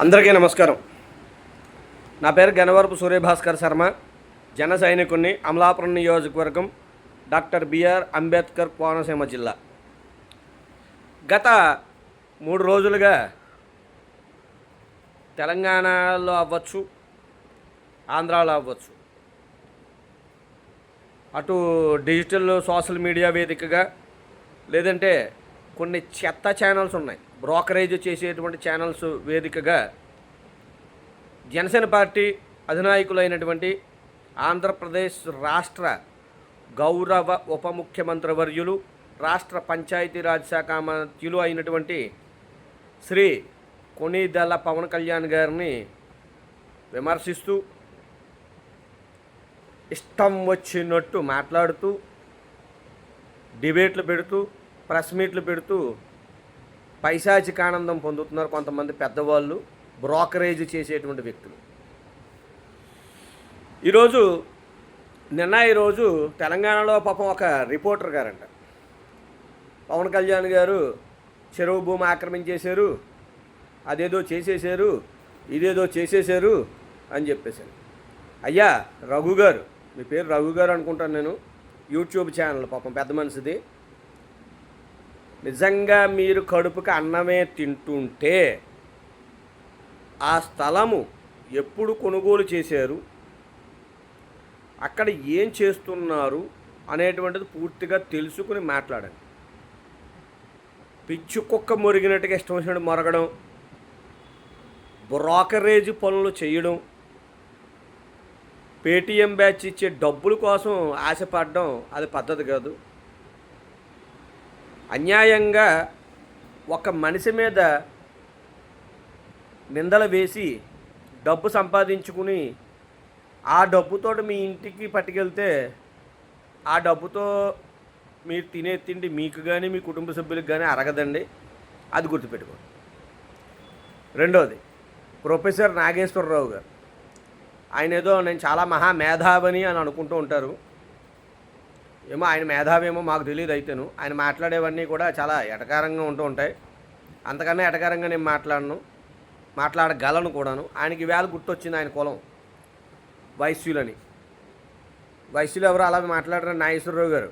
అందరికీ నమస్కారం. నా పేరు గన్నవరపు సూర్యభాస్కర్ శర్మ. జన సైనికుడిని, అమలాపురం నియోజకవర్గం, డాక్టర్ బిఆర్ అంబేద్కర్ కోనసీమ జిల్లా. గత 3 రోజులుగా తెలంగాణలో అవ్వచ్చు, ఆంధ్రాలో అవ్వచ్చు, అటు డిజిటల్ సోషల్ మీడియా వేదికగా, లేదంటే కొన్ని చెత్త ఛానల్స్ ఉన్నాయి, బ్రోకరేజ్ చేసేటువంటి ఛానల్స్ వేదికగా జనసేన పార్టీ అధినాయకులైనటువంటి ఆంధ్రప్రదేశ్ రాష్ట్ర గౌరవ ఉప ముఖ్యమంత్రి వర్యులు, రాష్ట్ర పంచాయతీరాజ్ శాఖ మంత్రులు అయినటువంటి శ్రీ కొణిదెల పవన్ కళ్యాణ్ గారిని విమర్శిస్తూ, ఇష్టం వచ్చినట్టు మాట్లాడుతూ, డిబేట్లు పెడుతూ, ప్రెస్ మీట్లు పెడుతూ పైశాచిక ఆనందం పొందుతున్నారు కొంతమంది పెద్దవాళ్ళు, బ్రోకరేజ్ చేసేటువంటి వ్యక్తులు. ఈరోజు తెలంగాణలో పాపం ఒక రిపోర్టర్ గారంట, పవన్ కళ్యాణ్ గారు చెరువు భూమి ఆక్రమించేశారు, అదేదో చేసేశారు, ఇదేదో చేసేశారు అని చెప్పేశారు. అయ్యా రఘు గారు, మీ పేరు రఘు గారు అనుకుంటాను నేను, యూట్యూబ్ ఛానల్ పాపం పెద్ద మనిషిది. నిజంగా మీరు కడుపుకి అన్నమే తింటుంటే ఆ స్థలము ఎప్పుడు కొనుగోలు చేశారు, అక్కడ ఏం చేస్తున్నారు అనేటువంటిది పూర్తిగా తెలుసుకుని మాట్లాడండి. పిచ్చి కుక్క మొరిగినట్టుగా ఇష్టం వచ్చినట్టు మొరగడం, బ్రోకరేజ్ పనులు చేయడం, పేటీఎం బ్యాచ్ ఇచ్చే డబ్బుల కోసం ఆశపడడం అది పద్ధతి కాదు. అన్యాయంగా ఒక మనిషి మీద నిందలు వేసి డబ్బు సంపాదించుకుని ఆ డబ్బుతో మీ ఇంటికి పట్టుకెళ్తే ఆ డబ్బుతో మీరు తినే తిండి మీకు కానీ మీ కుటుంబ సభ్యులకు కానీ అరగదండి, అది గుర్తుపెట్టుకోండి. రెండోది, ప్రొఫెసర్ నాగేశ్వరరావు గారు, ఆయన ఏదో నేను చాలా మహామేధావని అని అనుకుంటూ ఉంటారు. ఏమో ఆయన మేధావేమో మాకు తెలియదు. అయితేను ఆయన మాట్లాడేవన్నీ కూడా చాలా ఎటకారంగా ఉంటూ ఉంటాయి. అంతకన్నా ఎటకారంగా నేను మాట్లాడగలను కూడాను. ఆయనకి వేళ గుర్తొచ్చింది ఆయన కులం వైశ్యులని. వైశ్యులు ఎవరు అలా మాట్లాడరు? నాగేశ్వరరావు గారు.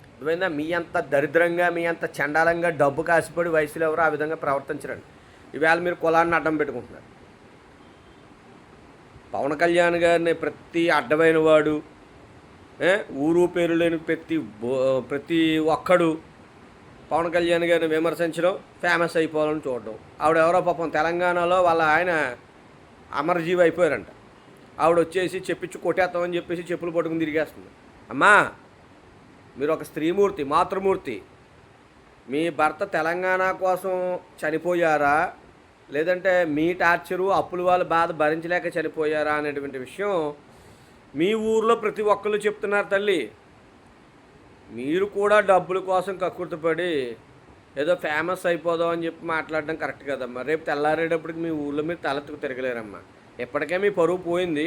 అర్థమైందా? మీ అంత దరిద్రంగా, మీ అంత చండాలంగా డబ్బు కాసిపడి వైశ్యులు ఎవరు ఆ విధంగా ప్రవర్తించరండి. ఈవేళ మీరు కులాన్ని అడ్డం పెట్టుకుంటున్నారు. పవన్ కళ్యాణ్ గారిని ప్రతి అడ్డమైన వాడు, ఊరు పేరు లేని ప్రతి ఒక్కడు పవన్ కళ్యాణ్ గారిని విమర్శించడం, ఫేమస్ అయిపోవాలని చూడడం. ఆవిడెవరో పాపం తెలంగాణలో వాళ్ళ ఆయన అమరజీవి అయిపోయారంట. ఆవిడ వచ్చేసి చెప్పించి కొట్టేస్తామని చెప్పేసి చెప్పులు పట్టుకుని తిరిగేస్తుంది. అమ్మా, మీరు ఒక స్త్రీమూర్తి, మాతృమూర్తి. మీ భర్త తెలంగాణ కోసం చనిపోయారా, లేదంటే మీ టార్చరు అప్పుల వాళ్ళ బాధ భరించలేక చనిపోయారా అనేటువంటి విషయం మీ ఊర్లో ప్రతి ఒక్కళ్ళు చెప్తున్నారు తల్లి. మీరు కూడా డబ్బుల కోసం కక్కుర్తిపడి ఏదో ఫేమస్ అయిపోదాం అని చెప్పి మాట్లాడడం కరెక్ట్ కదమ్మా. రేపు తెల్లారేటప్పటికి మీ ఊర్లో మీరు తలెత్తుకు తిరగలేరమ్మా. ఎప్పటికే మీ పరువు పోయింది.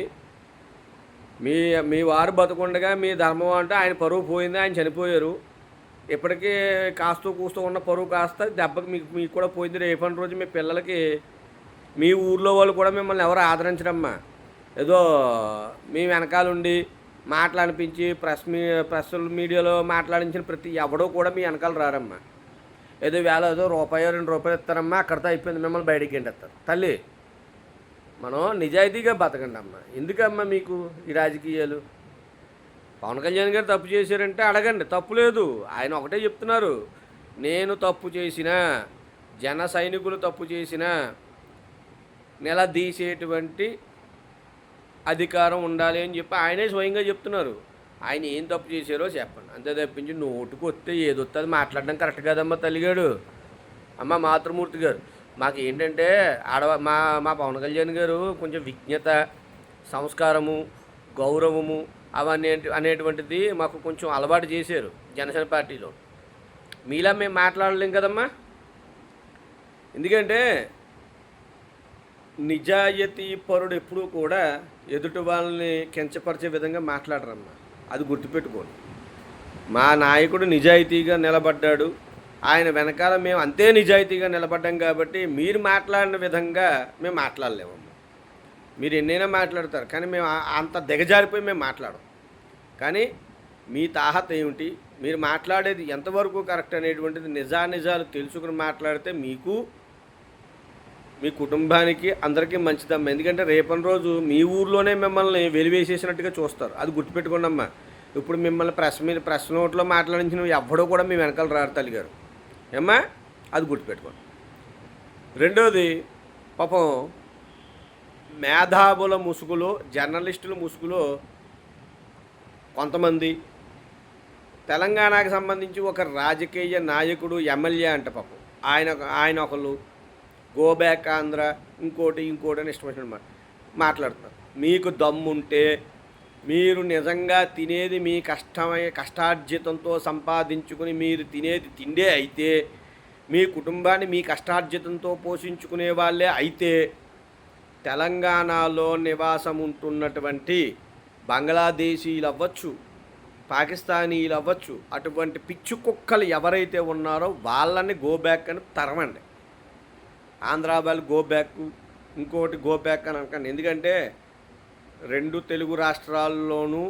మీ వారు బతుకుండగా మీ ధర్మం అంటే ఆయన పరువు పోయింది, ఆయన చనిపోయారు. ఇప్పటికీ కాస్తూ కూస్తూ ఉన్న పరువు కాస్త దెబ్బకి మీకు కూడా పోయింది. రేపటి రోజు మీ పిల్లలకి మీ ఊర్లో వాళ్ళు కూడా మిమ్మల్ని ఎవరు ఆదరించరమ్మా. ఏదో మీ వెనకాలండి మాట్లాడిపించి ప్రెస్ మీడియాలో మాట్లాడించిన ప్రతి ఎవడో కూడా మీ వెనకాల రారమ్మా. ఏదో ఏదో రూపాయో 2 రూపాయలు ఇస్తారమ్మా, అక్కడితో అయిపోయింది, మిమ్మల్ని బయటికి ఎండేస్తారు. తల్లి, మనం నిజాయితీగా బతకండి అమ్మా. ఎందుకమ్మా మీకు ఈ రాజకీయాలు? పవన్ కళ్యాణ్ గారు తప్పు చేశారంటే అడగండి, తప్పు లేదు. ఆయన ఒకటే చెప్తున్నారు, నేను తప్పు చేసినా, జన సైనికులు తప్పు చేసినా నిలదీసేటువంటి అధికారం ఉండాలి అని చెప్పి ఆయనే స్వయంగా చెప్తున్నారు. ఆయన ఏం తప్పు చేశారో చెప్పండి, అంతే తప్పించి నోటుకు వస్తే ఏదొస్తే అది మాట్లాడడం కరెక్ట్ కాదమ్మా తల్లిగాడు. అమ్మ మాతృమూర్తి గారు, మాకు ఏంటంటే మా పవన్ కళ్యాణ్ గారు కొంచెం విజ్ఞత, సంస్కారము, గౌరవము అవన్నీ అనేటువంటిది మాకు కొంచెం అలవాటు చేశారు జనసేన పార్టీలో. మీలా మేము మాట్లాడలేం కదమ్మా. ఎందుకంటే నిజాయితీ పరుడు ఎప్పుడూ కూడా ఎదుటి వాళ్ళని కించపరిచే విధంగా మాట్లాడరమ్మా. అది గుర్తుపెట్టుకోండి. మా నాయకుడు నిజాయితీగా నిలబడ్డాడు, ఆయన వెనకాల మేము అంతే నిజాయితీగా నిలబడ్డాం కాబట్టి మీరు మాట్లాడిన విధంగా మేము మాట్లాడలేమమ్మా. మీరు ఎన్నైనా మాట్లాడతారు కానీ మేము అంత దిగజారిపోయి మేము మాట్లాడం. కానీ మీ తాహత ఏమిటి, మీరు మాట్లాడేది ఎంతవరకు కరెక్ట్ అనేటువంటిది నిజాలు తెలుసుకుని మాట్లాడితే మీకు, మీ కుటుంబానికి, అందరికీ మంచిదమ్మా. ఎందుకంటే రేపటి రోజు మీ ఊర్లోనే మిమ్మల్ని వెలివేసేసినట్టుగా చూస్తారు. అది గుర్తుపెట్టుకోండి అమ్మా. ఇప్పుడు మిమ్మల్ని ప్రెస్ నోట్లో మాట్లాడించిన ఎవ్వడో కూడా మీ వెనకాల రారు తల్లిగారు ఏమ్మా, అది గుర్తుపెట్టుకోండి. రెండోది, పాపం మేధావుల ముసుగులో, జర్నలిస్టుల ముసుగులో కొంతమంది తెలంగాణకు సంబంధించి ఒక రాజకీయ నాయకుడు, ఎమ్మెల్యే అంట పాపం, ఆయన ఒకళ్ళు గోబ్యాక్ ఆంధ్ర ఇంకోటి అని ఇష్టమైన మాట్లాడుతున్నారు. మీకు దమ్ముంటే మీరు నిజంగా తినేది మీ కష్టార్జితంతో సంపాదించుకుని మీరు తినేది తిండే అయితే, మీ కుటుంబాన్ని మీ కష్టార్జితంతో పోషించుకునే వాళ్ళే అయితే, తెలంగాణలో నివాసం ఉంటున్నటువంటి బంగ్లాదేశీలు అవ్వచ్చు, పాకిస్తానీలు అవ్వచ్చు, అటువంటి పిచ్చి కుక్కలు ఎవరైతే ఉన్నారో వాళ్ళని గోబ్యాక్ అని తరమండి. ఆంధ్ర వాళ్ళు గోబ్యాక్, ఇంకోటి గోబ్యాక్ అని అనకండి. ఎందుకంటే రెండు తెలుగు రాష్ట్రాల్లోనూ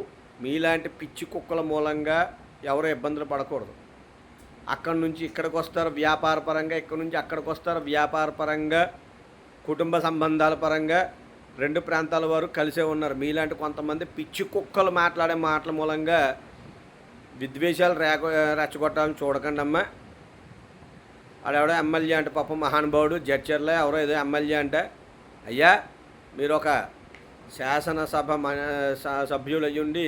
మీలాంటి పిచ్చి కుక్కల మూలంగా ఎవరు ఇబ్బందులు పడకూడదు. అక్కడి నుంచి ఇక్కడికి వస్తారు వ్యాపారపరంగా, ఇక్కడి నుంచి అక్కడికి వస్తారు వ్యాపారపరంగా, కుటుంబ సంబంధాల పరంగా రెండు ప్రాంతాల వారు కలిసే ఉన్నారు. మీలాంటి కొంతమంది పిచ్చి కుక్కలు మాట్లాడే మాటల మూలంగా విద్వేషాలు రెచ్చగొట్టాలని చూడకండి అమ్మ. ఆడెవడో ఎమ్మెల్యే అంటే పాపం మహానుభావుడు జడ్చర్లే ఎవరో ఏదో ఎమ్మెల్యే అంటే, అయ్యా మీరు ఒక శాసనసభ సభ్యులు అయ్యుండి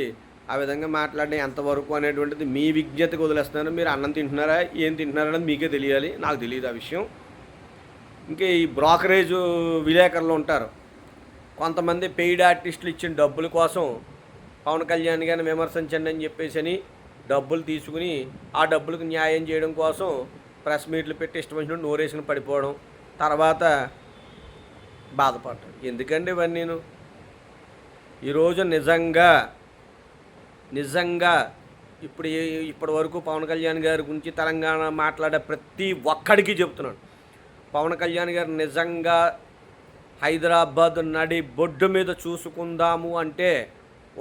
ఆ విధంగా మాట్లాడిన ఎంతవరకు అనేటువంటిది మీ విజ్ఞతకు వదిలేస్తున్నారు. మీరు అన్నం తింటున్నారా, ఏం తింటున్నారనేది మీకే తెలియాలి, నాకు తెలియదు ఆ విషయం. ఇంకా ఈ బ్రోకరేజ్ విలేకరులు ఉంటారు కొంతమంది, పెయిడ్ ఆర్టిస్టులు ఇచ్చిన డబ్బుల కోసం పవన్ కళ్యాణ్ గారిని విమర్శించండి అని చెప్పేసి డబ్బులు తీసుకుని ఆ డబ్బులకు న్యాయం చేయడం కోసం ప్రెస్ మీట్లు పెట్టి ఇష్టం వచ్చినట్టు నోరేసుకుని పడిపోవడం, తర్వాత బాధపడటం. ఎందుకండి ఇవన్నీ? ఈరోజు నిజంగా ఇప్పటి వరకు పవన్ కళ్యాణ్ గారి గురించి తెలంగాణ మాట్లాడే ప్రతి ఒక్కడికి చెప్తున్నాను, పవన్ కళ్యాణ్ గారు నిజంగా హైదరాబాద్ నడి బొడ్డు మీద చూసుకుందాము అంటే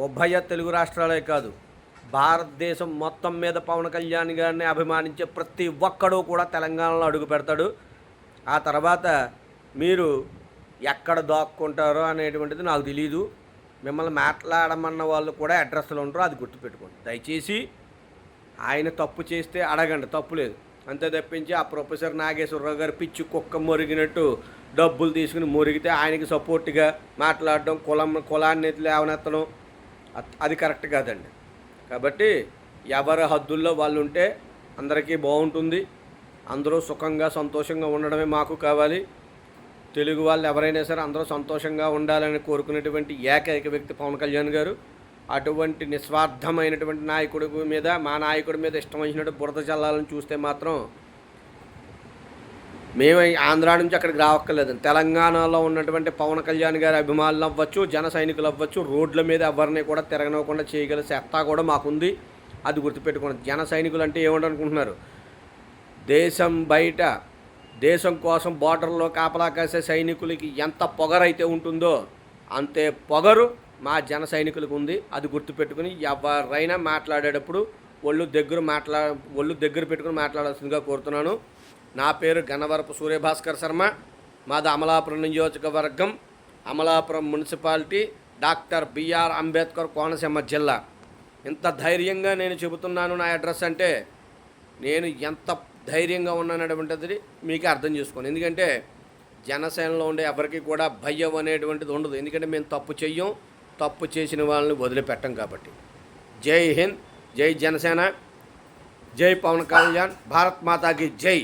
ఉభయ తెలుగు రాష్ట్రాలే కాదు, భారతదేశం మొత్తం మీద పవన్ కళ్యాణ్ గారిని అభిమానించే ప్రతి ఒక్కడూ కూడా తెలంగాణలో అడుగు పెడతాడు. ఆ తర్వాత మీరు ఎక్కడ దాక్కుంటారో అనేటువంటిది నాకు తెలీదు. మిమ్మల్ని మాట్లాడమన్న వాళ్ళు కూడా అడ్రస్లో ఉంటారు, అది గుర్తుపెట్టుకోండి. దయచేసి ఆయన తప్పు చేస్తే అడగండి, తప్పు లేదు. అంతే తప్పించి ఆ ప్రొఫెసర్ నాగేశ్వరరావు గారు పిచ్చి కుక్క మొరిగినట్టు డబ్బులు తీసుకుని మొరిగితే ఆయనకి సపోర్ట్గా మాట్లాడడం, కులాన్ని లేవనెత్తడం అది కరెక్ట్ కాదండి. కాబట్టి ఎవరి హద్దుల్లో వాళ్ళు ఉంటే అందరికీ బాగుంటుంది. అందరూ సుఖంగా సంతోషంగా ఉండడమే మాకు కావాలి. తెలుగు వాళ్ళు ఎవరైనా సరే అందరూ సంతోషంగా ఉండాలని కోరుకునేటువంటి ఏకైక వ్యక్తి పవన్ కళ్యాణ్ గారు. అటువంటి నిస్వార్థమైనటువంటి నాయకుడి మీద, మా నాయకుడి మీద ఇష్టం వచ్చినట్టు బురద చల్లాలని చూస్తే మాత్రం మేము ఆంధ్రా నుంచి అక్కడికి రావక్కర్లేదు. తెలంగాణలో ఉన్నటువంటి పవన్ కళ్యాణ్ గారి అభిమానులు అవ్వచ్చు, జన సైనికులు అవ్వచ్చు, రోడ్ల మీద ఎవరిని కూడా తిరగనివ్వకుండా చేయగల సత్తా కూడా మాకుంది, అది గుర్తుపెట్టుకోండి. జన సైనికులు అంటే ఏమిటనుకుంటున్నారు? దేశం బయట దేశం కోసం బోర్డర్లో కాపలా కాసే సైనికులకి ఎంత పొగరైతే ఉంటుందో అంతే పొగరు మా జన సైనికులకు ఉంది. అది గుర్తుపెట్టుకుని ఎవరైనా మాట్లాడేటప్పుడు ఒళ్ళు దగ్గర పెట్టుకుని మాట్లాడాల్సిందిగా కోరుతున్నాను. నా పేరు గన్నవరపు సూర్యభాస్కర్ శర్మ. మాది అమలాపురం నియోజకవర్గం, Amalapuram municipality, doctor BR Ambedkar Konaseema జిల్లా. ఇంత ధైర్యంగా నేను చెబుతున్నాను నా అడ్రస్ అంటే నేను ఎంత ధైర్యంగా ఉన్నానటువంటిది మీకు అర్థం చేసుకోండి. ఎందుకంటే జనసేనలో ఉండే ఎవరికి కూడా భయం అనేటువంటిది ఉండదు. ఎందుకంటే మేము తప్పు చెయ్యం, తప్పు చేసిన వాళ్ళని వదిలిపెట్టం కాబట్టి. జై హింద్, జై జనసేన, జై పవన్ కళ్యాణ్, భారత్ మాతాకి జై.